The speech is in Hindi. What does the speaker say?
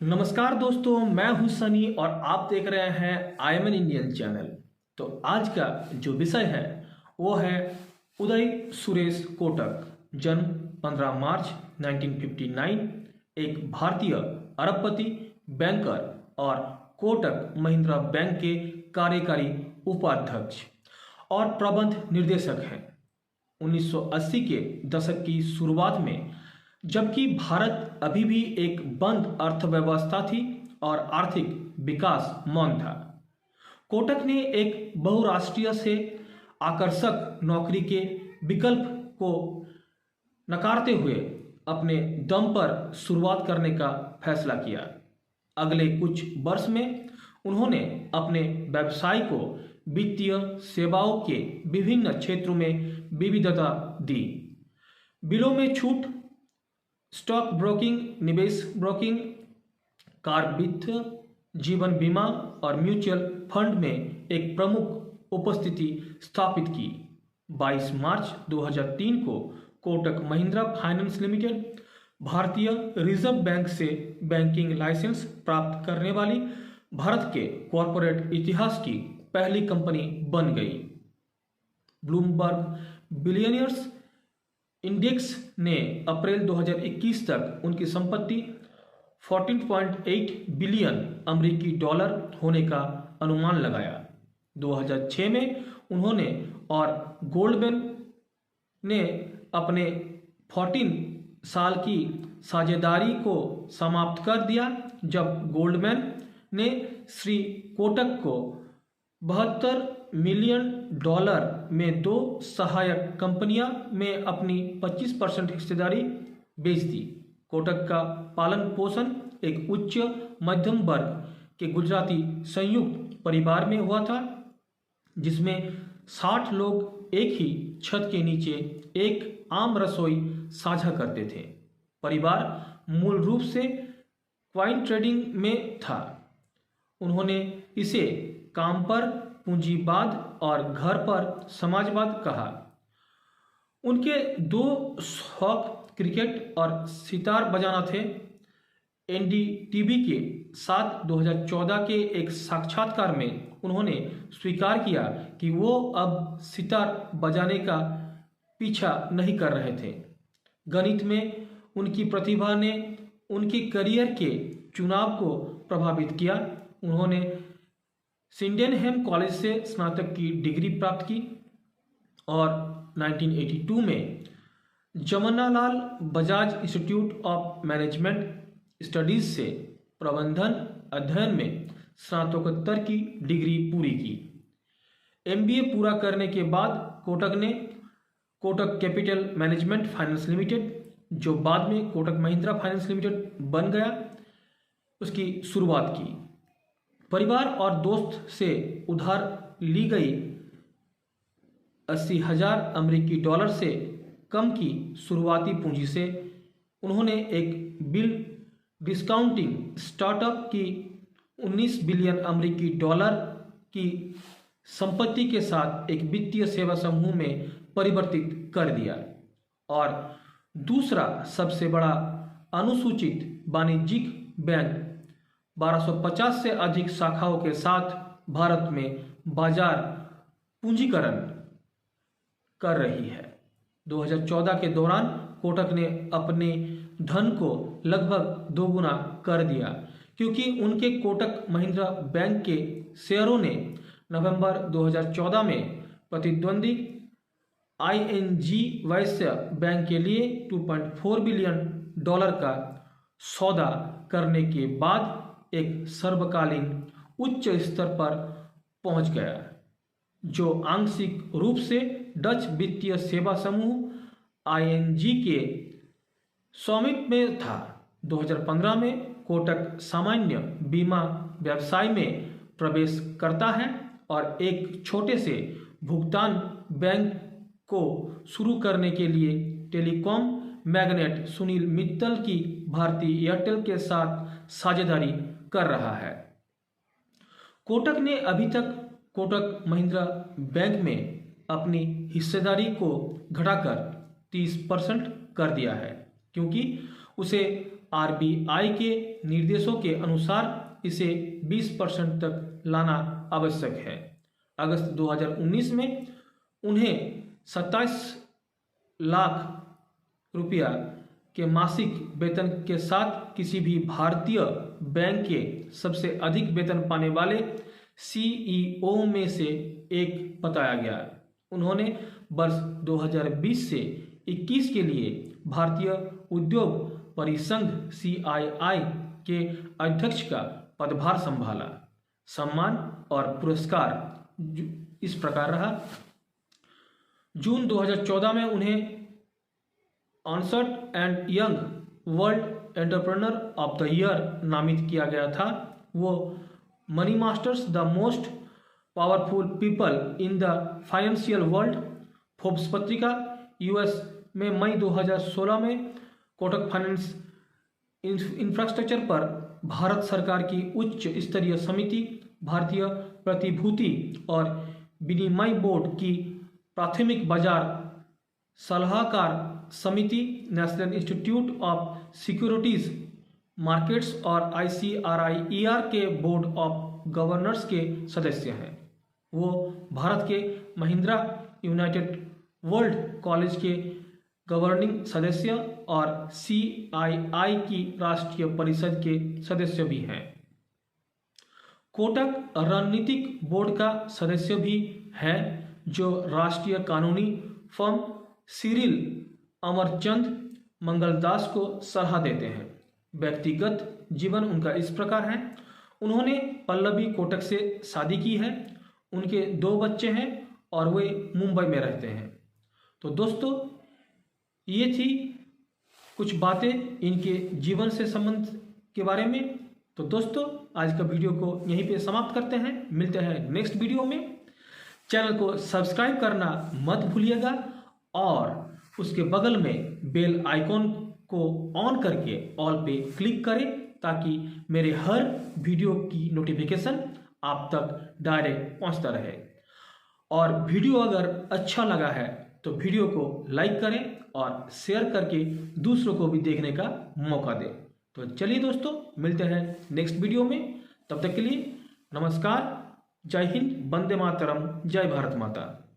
नमस्कार दोस्तों, मैं हूं सनी और आप देख रहे हैं आईएमएन इंडियन चैनल। तो आज का जो विषय है वो है उदय सुरेश कोटक। जन्म 15 मार्च 1959, एक भारतीय अरबपति, बैंकर और कोटक महिंद्रा बैंक के कार्यकारी उपाध्यक्ष और प्रबंध निर्देशक हैं। 1980 के दशक की शुरुआत में, जबकि भारत अभी भी एक बंद अर्थव्यवस्था थी और आर्थिक विकास मौन था, कोटक ने एक बहुराष्ट्रीय से आकर्षक नौकरी के विकल्प को नकारते हुए अपने दम पर शुरुआत करने का फैसला किया। अगले कुछ वर्ष में उन्होंने अपने व्यवसाय को वित्तीय सेवाओं के विभिन्न क्षेत्रों में विविधता दी। बिलों में छूट, स्टॉक ब्रोकिंग, निवेश ब्रोकिंग, कार वित्त, जीवन बीमा और म्यूचुअल फंड में एक प्रमुख उपस्थिति स्थापित की। 22 मार्च 2003 को कोटक महिंद्रा फाइनेंस लिमिटेड भारतीय रिजर्व बैंक से बैंकिंग लाइसेंस प्राप्त करने वाली भारत के कॉरपोरेट इतिहास की पहली कंपनी बन गई। ब्लूमबर्ग बिलियनियर्स इंडेक्स ने अप्रैल 2021 तक उनकी संपत्ति 14.8 बिलियन अमेरिकी डॉलर होने का अनुमान लगाया। 2006 में उन्होंने और गोल्डमैन ने अपने 14 साल की साझेदारी को समाप्त कर दिया, जब गोल्डमैन ने श्री कोटक को $72 मिलियन में दो सहायक कंपनियां में अपनी 25% हिस्सेदारी बेच दी। कोटक का पालन पोषण एक उच्च मध्यम वर्ग के गुजराती संयुक्त परिवार में हुआ था, जिसमें 60 लोग एक ही छत के नीचे एक आम रसोई साझा करते थे। परिवार मूल रूप से क्वाइन ट्रेडिंग में था। उन्होंने इसे काम पर पूंजीवाद और घर पर समाजवाद कहा। उनके दो शौक क्रिकेट और सितार बजाना थे। एनडीटीवी के साथ 2014 के एक साक्षात्कार में उन्होंने स्वीकार किया कि वो अब सितार बजाने का पीछा नहीं कर रहे थे। गणित में उनकी प्रतिभा ने उनके करियर के चुनाव को प्रभावित किया। उन्होंने सिंडेनहैम कॉलेज से स्नातक की डिग्री प्राप्त की और 1982 में Jamnalal Bajaj institute of management studies से प्रबंधन अध्ययन में स्नातकोत्तर की डिग्री पूरी की। एमबीए पूरा करने के बाद कोटक ने Kotak capital management finance limited, जो बाद में कोटक महिंद्रा फाइनेंस लिमिटेड बन गया, उसकी शुरुआत की। परिवार और दोस्त से उधार ली गई 80,000 अमेरिकी डॉलर से कम की शुरुआती पूंजी से उन्होंने एक बिल डिस्काउंटिंग स्टार्टअप की 19 बिलियन अमेरिकी डॉलर की संपत्ति के साथ एक वित्तीय सेवा समूह में परिवर्तित कर दिया और दूसरा सबसे बड़ा अनुसूचित वाणिज्यिक बैंक 1250 से अधिक शाखाओं के साथ भारत में बाजार पूंजीकरण कर रही है। 2014 के दौरान कोटक ने अपने धन को लगभग दोगुना कर दिया, क्योंकि उनके कोटक महिंद्रा बैंक के शेयरों ने नवंबर 2014 में प्रतिद्वंदी आईएनजी वैश्य बैंक के लिए $2.4 बिलियन का सौदा करने के बाद एक सर्वकालीन उच्च स्तर पर पहुंच गया, जो आंशिक रूप से डच वित्तीय सेवा समूह आईएनजी के स्वामित्व में था। 2015 में कोटक सामान्य बीमा व्यवसाय में प्रवेश करता है और एक छोटे से भुगतान बैंक को शुरू करने के लिए टेलीकॉम मैग्नेट सुनील मित्तल की भारतीय एयरटेल के साथ साझेदारी कर रहा है। कोटक ने अभी तक कोटक महिंद्रा बैंक में अपनी हिस्सेदारी को घटाकर 30% कर दिया है, क्योंकि उसे आरबीआई के निर्देशों के अनुसार इसे 20% तक लाना आवश्यक है। अगस्त 2019 में उन्हें 27 लाख रुपया के मासिक वेतन के साथ किसी भी भारतीय बैंक के सबसे अधिक वेतन पाने वाले सीईओ में से एक बताया गया। उन्होंने वर्ष 2020 से 21 के लिए भारतीय उद्योग परिसंघ CII के अध्यक्ष का पदभार संभाला। सम्मान और पुरस्कार इस प्रकार रहा। जून 2014 में उन्हें Ernst and young world entrepreneur of the year नामित किया गया था। वो money masters the most powerful people in the financial world Forbes पत्रिका US में मई 2016 में कोटक फाइनेंस इंफ्रास्ट्रक्चर पर भारत सरकार की उच्च स्तरीय समिति, भारतीय प्रतिभूति और विनिमय बोर्ड की प्राथमिक बाजार सलाहकार समिति, national institute of securities markets और ICRIER के बोर्ड ऑफ गवर्नर्स के सदस्य हैं। वो भारत के महिंद्रा यूनाइटेड वर्ल्ड कॉलेज के गवर्निंग सदस्य और CII की राष्ट्रीय परिषद के सदस्य भी हैं। कोटक रणनीतिक बोर्ड का सदस्य भी है, जो राष्ट्रीय कानूनी फर्म सिरिल अमरचंद मंगलदास को सलाह देते हैं। व्यक्तिगत जीवन उनका इस प्रकार है। उन्होंने पल्लवी कोटक से शादी की है। उनके 2 बच्चे हैं और वे मुंबई में रहते हैं। तो दोस्तों, ये थी कुछ बातें इनके जीवन से संबंध के बारे में। तो दोस्तों, आज का वीडियो को यहीं पे समाप्त करते हैं। मिलते हैं नेक्स्ट वीडियो में। चैनल को सब्सक्राइब करना मत भूलिएगा और उसके बगल में बेल आइकॉन को ऑन करके ऑल पे क्लिक करें, ताकि मेरे हर वीडियो की नोटिफिकेशन आप तक डायरेक्ट पहुंचता रहे। और वीडियो अगर अच्छा लगा है तो वीडियो को लाइक करें और शेयर करके दूसरों को भी देखने का मौका दें। तो चलिए दोस्तों, मिलते हैं नेक्स्ट वीडियो में। तब तक के लिए नमस्कार, जय हिंद, वंदे मातरम, जय भारत माता।